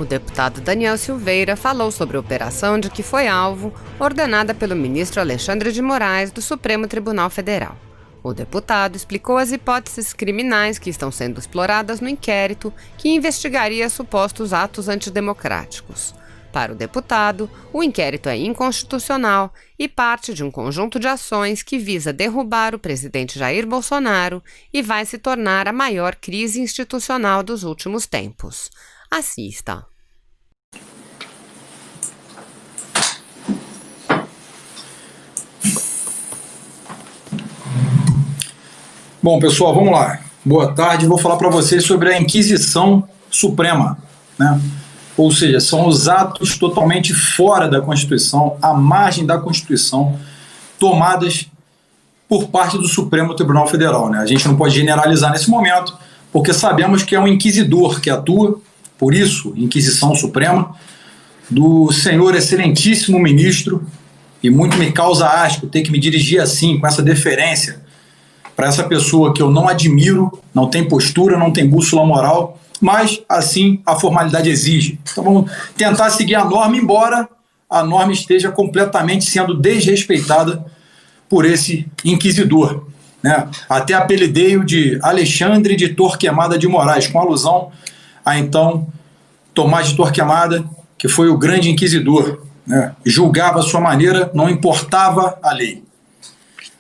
O deputado Daniel Silveira falou sobre a operação de que foi alvo, ordenada pelo ministro Alexandre de Moraes do Supremo Tribunal Federal. O deputado explicou as hipóteses criminais que estão sendo exploradas no inquérito que investigaria supostos atos antidemocráticos. Para o deputado, o inquérito é inconstitucional e parte de um conjunto de ações que visa derrubar o presidente Jair Bolsonaro e vai se tornar a maior crise institucional dos últimos tempos. Assista. Bom, pessoal, vamos lá. Boa tarde. Vou falar para vocês sobre a Inquisição Suprema, né? Ou seja, são os atos totalmente fora da Constituição, à margem da Constituição, tomadas por parte do Supremo Tribunal Federal, né? A gente não pode generalizar nesse momento, porque sabemos que é um inquisidor que atua, por isso, Inquisição Suprema, do senhor excelentíssimo ministro, e muito me causa asco ter que me dirigir assim, com essa deferência, para essa pessoa que eu não admiro, não tem postura, não tem bússola moral, mas assim a formalidade exige. Então vamos tentar seguir a norma, embora a norma esteja completamente sendo desrespeitada por esse inquisidor, né? Até apelidei-o de Alexandre de Torquemada de Moraes, com alusão a então Tomás de Torquemada, que foi o grande inquisidor, né? Julgava a sua maneira, não importava a lei.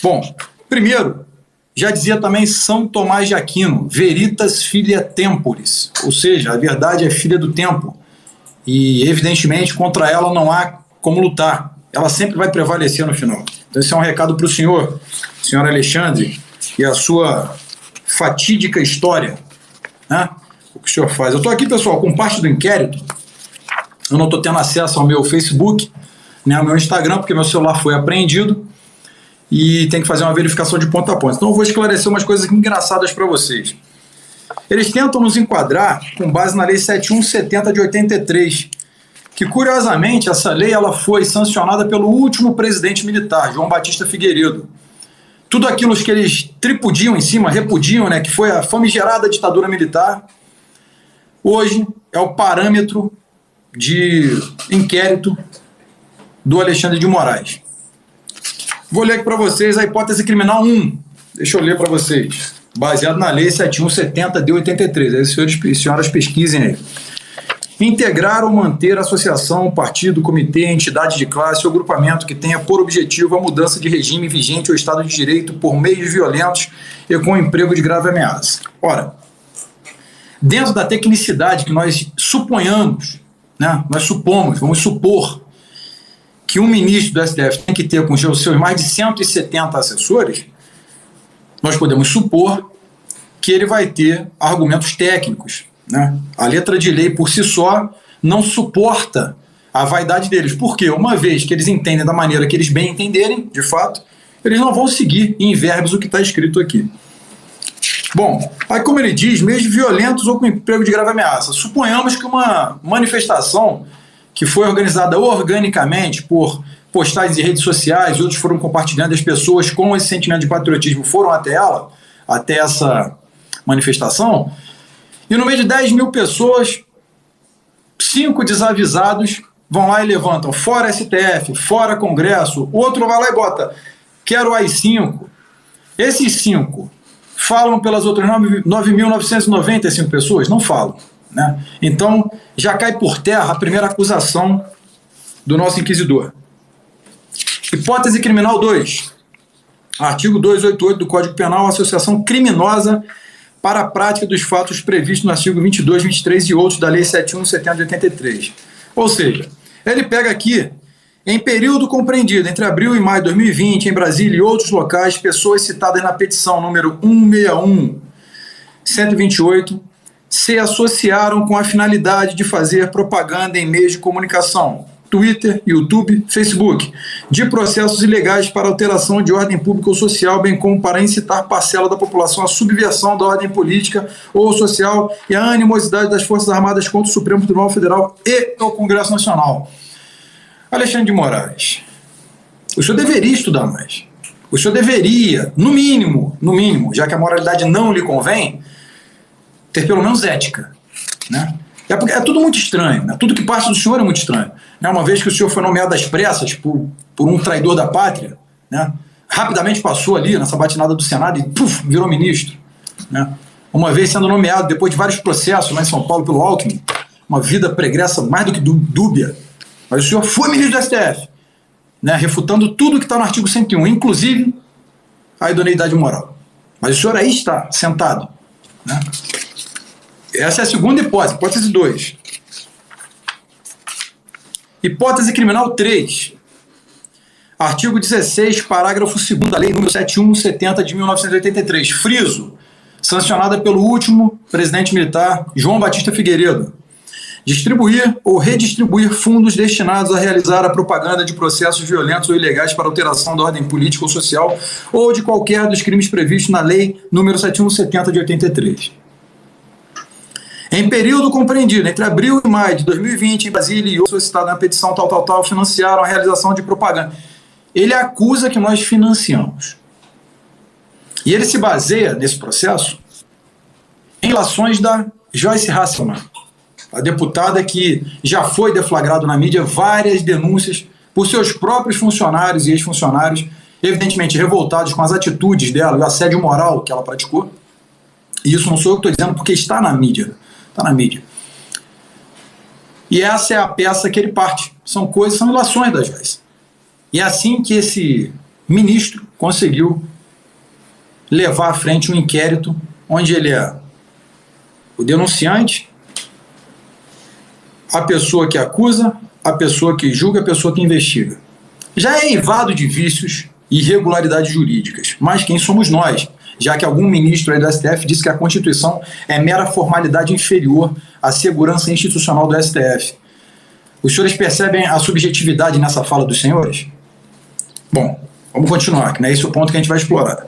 Bom, primeiro, já dizia também São Tomás de Aquino, veritas filia temporis, ou seja, a verdade é filha do tempo, e evidentemente contra ela não há como lutar, ela sempre vai prevalecer no final. Então esse é um recado para o senhor Alexandre, e a sua fatídica história, né? O que o senhor faz. Eu estou aqui, pessoal, com parte do inquérito, eu não estou tendo acesso ao meu Facebook, nem ao meu Instagram, porque meu celular foi apreendido, e tem que fazer uma verificação de ponta a ponta. Então eu vou esclarecer umas coisas engraçadas para vocês. Eles tentam nos enquadrar com base na Lei 7170 de 83, que curiosamente essa lei ela foi sancionada pelo último presidente militar, João Batista Figueiredo. Tudo aquilo que eles tripudiam em cima, repudiam, né, que foi a famigerada ditadura militar, hoje é o parâmetro de inquérito do Alexandre de Moraes. Vou ler aqui para vocês a hipótese criminal 1. Deixa eu ler para vocês. Baseado na Lei 7170 de 83. Aí, senhores e senhoras, pesquisem aí. Integrar ou manter associação, partido, comitê, entidade de classe ou grupamento que tenha por objetivo a mudança de regime vigente ou Estado de Direito por meios violentos e com emprego de grave ameaça. Ora, dentro da tecnicidade que nós suponhamos, né, vamos supor que um ministro do STF tem que ter com os seus mais de 170 assessores, nós podemos supor que ele vai ter argumentos técnicos, né? A letra de lei por si só não suporta a vaidade deles. Por quê? Uma vez que eles entendem da maneira que eles bem entenderem, de fato, eles não vão seguir em verbos o que está escrito aqui. Bom, aí como ele diz, meios violentos ou com emprego de grave ameaça. Suponhamos que uma manifestação que foi organizada organicamente por postagens em redes sociais, outros foram compartilhando, as pessoas com esse sentimento de patriotismo foram até ela, até essa manifestação, e no meio de 10 mil pessoas, 5 desavisados vão lá e levantam, fora STF, fora Congresso, outro vai lá e bota, quero AI-5. Esses 5 falam pelas outras 9.995 pessoas? Não falam, né? Então, já cai por terra a primeira acusação do nosso inquisidor. Hipótese criminal 2. Artigo 288 do Código Penal, associação criminosa para a prática dos fatos previstos no artigo 22, 23 e outros da Lei 7170 de 83. Ou seja, ele pega aqui, em período compreendido entre abril e maio de 2020, em Brasília e outros locais, pessoas citadas na petição número 161-128 se associaram com a finalidade de fazer propaganda em meios de comunicação, Twitter, YouTube, Facebook, de processos ilegais para alteração de ordem pública ou social, bem como para incitar parcela da população à subversão da ordem política ou social e à animosidade das Forças Armadas contra o Supremo Tribunal Federal e o Congresso Nacional. Alexandre de Moraes, o senhor deveria estudar mais. O senhor deveria, no mínimo, já que a moralidade não lhe convém, ter pelo menos ética, né? É tudo muito estranho, né? Tudo que parte do senhor é muito estranho. Né? Uma vez que o senhor foi nomeado às pressas por um traidor da pátria, né? Rapidamente passou ali nessa batinada do Senado e virou ministro. Né? Uma vez sendo nomeado, depois de vários processos lá em São Paulo pelo Alckmin, uma vida pregressa mais do que dúbia, mas o senhor foi ministro do STF, né? Refutando tudo que está no artigo 101, inclusive a idoneidade moral. Mas o senhor aí está, sentado. Né? Essa é a segunda hipótese 2. Hipótese criminal 3. Artigo 16, parágrafo 2º da Lei nº 7170 de 1983. Friso, sancionada pelo último presidente militar, João Batista Figueiredo. Distribuir ou redistribuir fundos destinados a realizar a propaganda de processos violentos ou ilegais para alteração da ordem política ou social ou de qualquer dos crimes previstos na Lei nº 7170 de 83. Em período compreendido entre abril e maio de 2020, em Brasília e outros citados na petição tal, financiaram a realização de propaganda. Ele acusa que nós financiamos. E ele se baseia, nesse processo, em relações da Joyce Hasselmann, a deputada que já foi deflagrado na mídia várias denúncias por seus próprios funcionários e ex-funcionários, evidentemente revoltados com as atitudes dela, o assédio moral que ela praticou. E isso não sou eu que estou dizendo porque está na mídia. Está na mídia. E essa é a peça que ele parte. São relações da Joyce. E é assim que esse ministro conseguiu levar à frente um inquérito onde ele é o denunciante, a pessoa que acusa, a pessoa que julga, a pessoa que investiga. Já é eivado de vícios e irregularidades jurídicas. Mas quem somos nós? Já que algum ministro aí do STF disse que a Constituição é mera formalidade inferior à segurança institucional do STF. Os senhores percebem a subjetividade nessa fala dos senhores? Bom, vamos continuar, que não é esse o ponto que a gente vai explorar.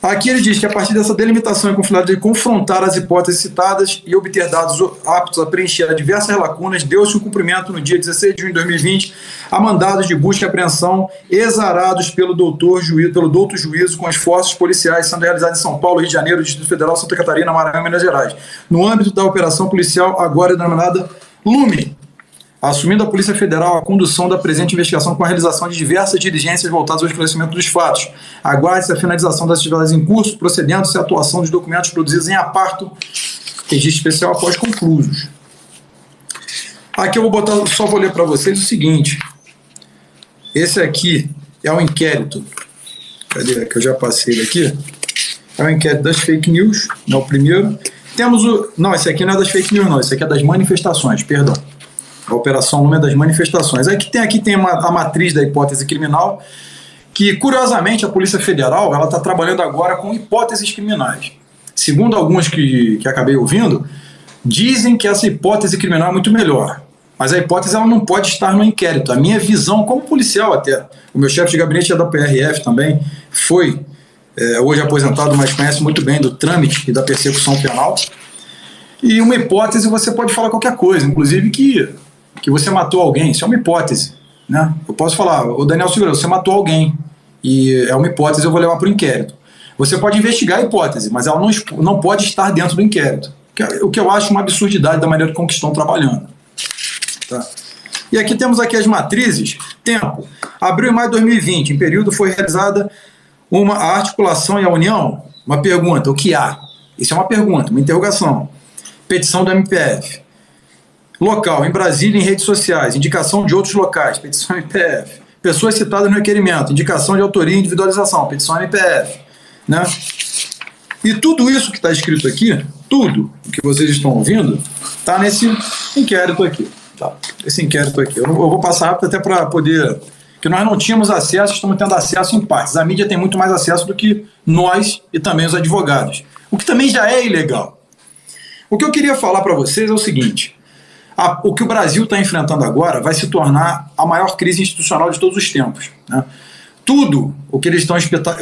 Aqui ele diz que a partir dessa delimitação e com finalidade de confrontar as hipóteses citadas e obter dados aptos a preencher diversas lacunas, deu-se o cumprimento no dia 16 de junho de 2020 a mandados de busca e apreensão exarados pelo douto juízo com esforços policiais sendo realizados em São Paulo, Rio de Janeiro, Distrito Federal, Santa Catarina, Maranhão e Minas Gerais, no âmbito da operação policial agora denominada Lume, assumindo a Polícia Federal a condução da presente investigação com a realização de diversas diligências voltadas ao esclarecimento dos fatos. Aguarde-se a finalização das atividades em curso, procedendo-se a atuação dos documentos produzidos em aparto, registro especial após conclusos. Aqui eu vou ler para vocês o seguinte. Esse aqui é um inquérito. Cadê? Que eu já passei ele aqui. É um inquérito das fake news, não é o primeiro. Temos o... Não, esse aqui não é das fake news, não. Esse aqui é das manifestações, perdão. A operação Lume das manifestações. Aqui tem a matriz da hipótese criminal, que, curiosamente, a Polícia Federal está trabalhando agora com hipóteses criminais. Segundo alguns que acabei ouvindo, dizem que essa hipótese criminal é muito melhor. Mas a hipótese ela não pode estar no inquérito. A minha visão, como policial até, o meu chefe de gabinete é da PRF também, foi hoje aposentado, mas conhece muito bem do trâmite e da persecução penal. E uma hipótese você pode falar qualquer coisa, inclusive que você matou alguém, isso é uma hipótese, né? Eu posso falar, o Daniel Silveira, você matou alguém, e é uma hipótese, eu vou levar para o inquérito. Você pode investigar a hipótese, mas ela não pode estar dentro do inquérito, o que eu acho uma absurdidade da maneira como estão trabalhando. Tá? E aqui temos as matrizes. Tempo, abril e maio de 2020, em período foi realizada a articulação e a união. Uma pergunta, o que há? Isso é uma pergunta, uma interrogação. Petição do MPF. Local, em Brasília, em redes sociais, indicação de outros locais, petição MPF. Pessoas citadas no requerimento, indicação de autoria e individualização, petição MPF. Né? E tudo isso que está escrito aqui, tudo o que vocês estão ouvindo, está nesse inquérito aqui. Tá? Esse inquérito aqui. Eu vou passar rápido até para poder... que nós não tínhamos acesso, estamos tendo acesso em partes. A mídia tem muito mais acesso do que nós e também os advogados. O que também já é ilegal. O que eu queria falar para vocês é o seguinte... O que o Brasil está enfrentando agora vai se tornar a maior crise institucional de todos os tempos. Né? Tudo o que eles estão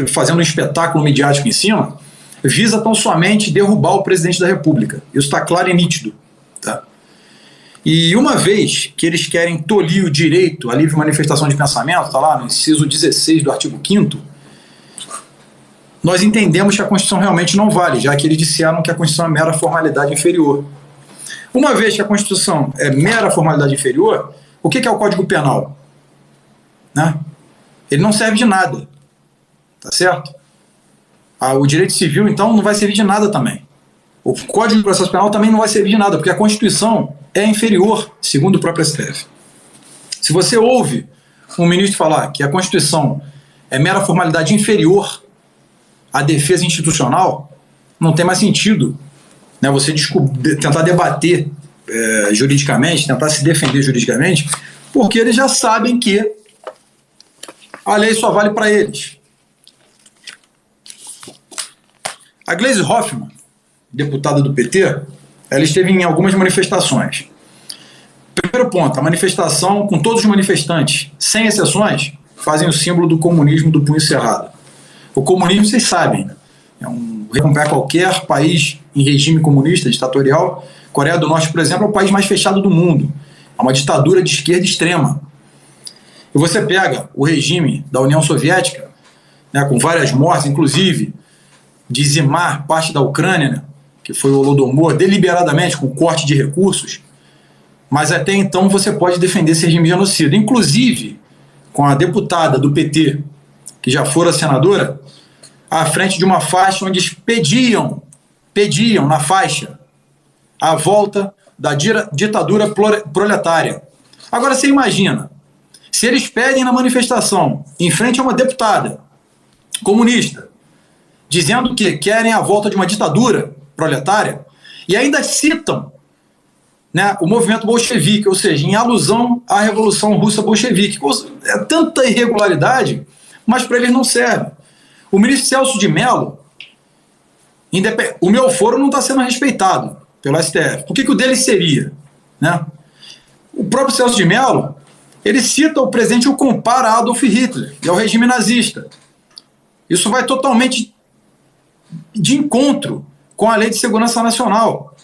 fazendo um espetáculo midiático em cima visa tão somente derrubar o presidente da República. Isso está claro e nítido. Tá? E uma vez que eles querem tolir o direito à livre manifestação de pensamento, está lá no inciso 16 do artigo 5º, nós entendemos que a Constituição realmente não vale, já que eles disseram que a Constituição é mera formalidade inferior. Uma vez que a Constituição é mera formalidade inferior, o que é o Código Penal? Né? Ele não serve de nada, tá certo? O direito civil, então, não vai servir de nada também. O Código de Processo Penal também não vai servir de nada, porque a Constituição é inferior, segundo o próprio STF. Se você ouve um ministro falar que a Constituição é mera formalidade inferior à defesa institucional, não tem mais sentido, né, você tentar debater juridicamente, tentar se defender juridicamente, porque eles já sabem que a lei só vale para eles. A Gleisi Hoffmann, deputada do PT, ela esteve em algumas manifestações. Primeiro ponto, a manifestação, com todos os manifestantes, sem exceções, fazem o símbolo do comunismo do punho cerrado. O comunismo, vocês sabem, acompanhar qualquer país em regime comunista, ditatorial. Coreia do Norte, por exemplo, é o país mais fechado do mundo. É uma ditadura de esquerda extrema. E você pega o regime da União Soviética, né, com várias mortes, inclusive dizimar parte da Ucrânia, né, que foi o Holodomor, deliberadamente, com corte de recursos, mas até então você pode defender esse regime genocida. Inclusive, com a deputada do PT, que já fora senadora, à frente de uma faixa onde eles pediam na faixa a volta da ditadura proletária. Agora você imagina, se eles pedem na manifestação, em frente a uma deputada comunista, dizendo que querem a volta de uma ditadura proletária, e ainda citam, né, o movimento bolchevique, ou seja, em alusão à Revolução Russa bolchevique. É tanta irregularidade, mas para eles não serve. O ministro Celso de Mello, o meu foro não está sendo respeitado pelo STF. Por que o dele seria? Né? O próprio Celso de Mello, ele cita o presidente e o compara a Adolf Hitler e ao regime nazista. Isso vai totalmente de encontro com a Lei de Segurança Nacional,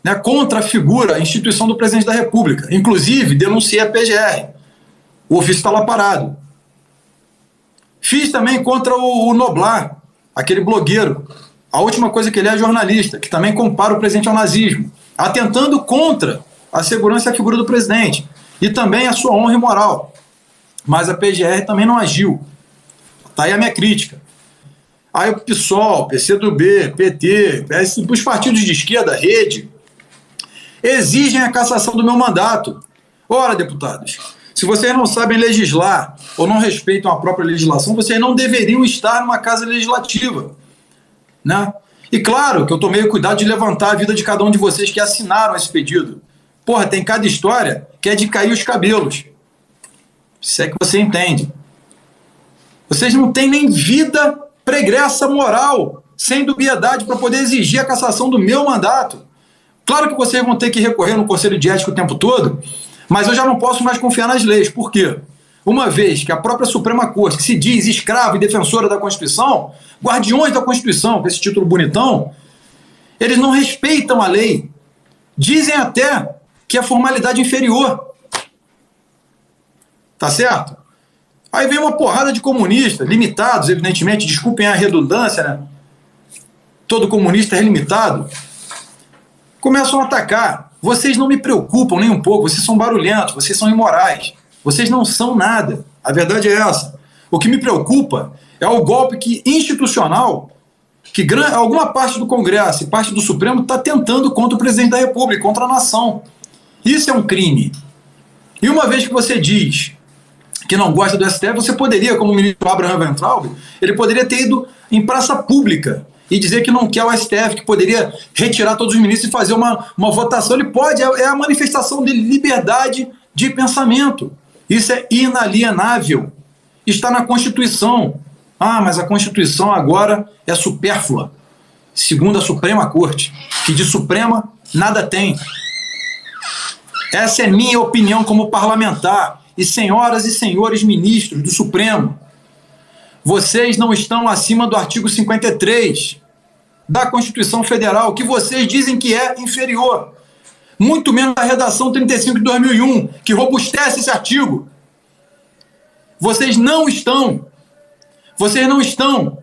né, contra a figura, a instituição do presidente da República. Inclusive, denunciei a PGR. O ofício está lá parado. Fiz também contra o Noblar, aquele blogueiro. A última coisa que ele é jornalista, que também compara o presidente ao nazismo, atentando contra a segurança e a figura do presidente, e também a sua honra e moral. Mas a PGR também não agiu. Está aí a minha crítica. Aí o PSOL, PCdoB, PT, os partidos de esquerda, Rede, exigem a cassação do meu mandato. Ora, deputados, se vocês não sabem legislar ou não respeitam a própria legislação, vocês não deveriam estar numa casa legislativa. Né? E claro que eu tomei o cuidado de levantar a vida de cada um de vocês que assinaram esse pedido. Porra, tem cada história que é de cair os cabelos. Se é que você entende. Vocês não têm nem vida pregressa moral, sem dubiedade, para poder exigir a cassação do meu mandato. Claro que vocês vão ter que recorrer no Conselho de Ética o tempo todo, mas eu já não posso mais confiar nas leis. Por quê? Uma vez que a própria Suprema Corte, que se diz escrava e defensora da Constituição, guardiões da Constituição, com esse título bonitão, eles não respeitam a lei. Dizem até que é formalidade inferior. Tá certo? Aí vem uma porrada de comunistas, limitados, evidentemente, desculpem a redundância, né? Todo comunista é limitado. Começam a atacar. Vocês não me preocupam nem um pouco, vocês são barulhentos, vocês são imorais, vocês não são nada. A verdade é essa. O que me preocupa é o golpe institucional que alguma parte do Congresso e parte do Supremo está tentando contra o presidente da República, contra a nação. Isso é um crime. E uma vez que você diz que não gosta do STF, você poderia, como o ministro Abraham Weintraub, ele poderia ter ido em praça pública e dizer que não quer o STF, que poderia retirar todos os ministros e fazer uma votação. Ele pode, é a manifestação de liberdade de pensamento. Isso é inalienável. Está na Constituição. Ah, mas a Constituição agora é supérflua, segundo a Suprema Corte, que de Suprema nada tem. Essa é minha opinião como parlamentar. E senhoras e senhores ministros do Supremo, vocês não estão acima do artigo 53 da Constituição Federal, que vocês dizem que é inferior. Muito menos a redação 35 de 2001, que robustece esse artigo. Vocês não estão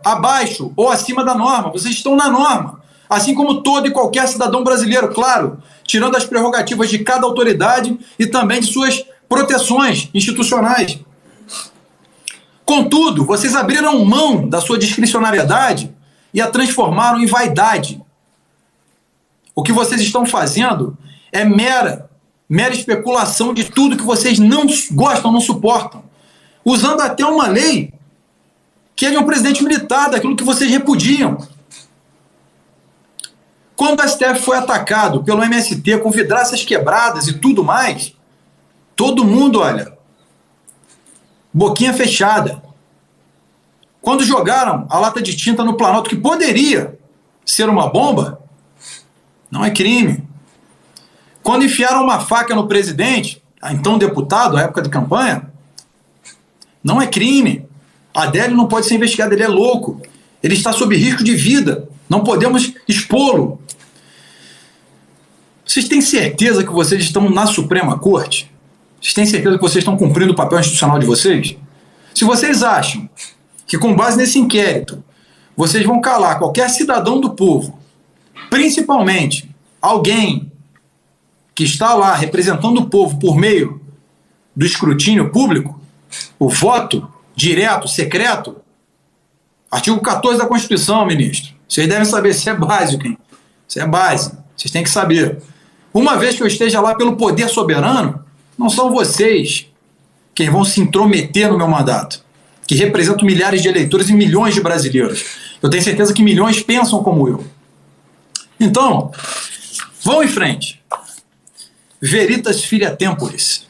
abaixo ou acima da norma, vocês estão na norma. assim como todo e qualquer cidadão brasileiro, claro, tirando as prerrogativas de cada autoridade e também de suas proteções institucionais. Contudo, vocês abriram mão da sua discricionariedade e a transformaram em vaidade. O que vocês estão fazendo é mera especulação de tudo que vocês não gostam, não suportam, usando até uma lei que é de um presidente militar, daquilo que vocês repudiam. Quando o STF foi atacado pelo MST com vidraças quebradas e tudo mais, todo mundo, olha, boquinha fechada. Quando jogaram a lata de tinta no Planalto, que poderia ser uma bomba, não é crime. Quando enfiaram uma faca no presidente, então deputado, à época de campanha, não é crime. Adélio não pode ser investigado, ele é louco. Ele está sob risco de vida. Não podemos expô-lo. Vocês têm certeza que vocês estão na Suprema Corte? Vocês têm certeza que vocês estão cumprindo o papel institucional de vocês? Se vocês acham que, com base nesse inquérito, vocês vão calar qualquer cidadão do povo, principalmente alguém que está lá representando o povo por meio do escrutínio público, o voto direto, secreto, artigo 14 da Constituição, ministro. Vocês devem saber, isso é básico, hein? Isso é base, vocês têm que saber. Uma vez que eu esteja lá pelo poder soberano, não são vocês quem vão se intrometer no meu mandato, que representam milhares de eleitores e milhões de brasileiros. Eu tenho certeza que milhões pensam como eu. Então, vão em frente. Veritas filia temporis.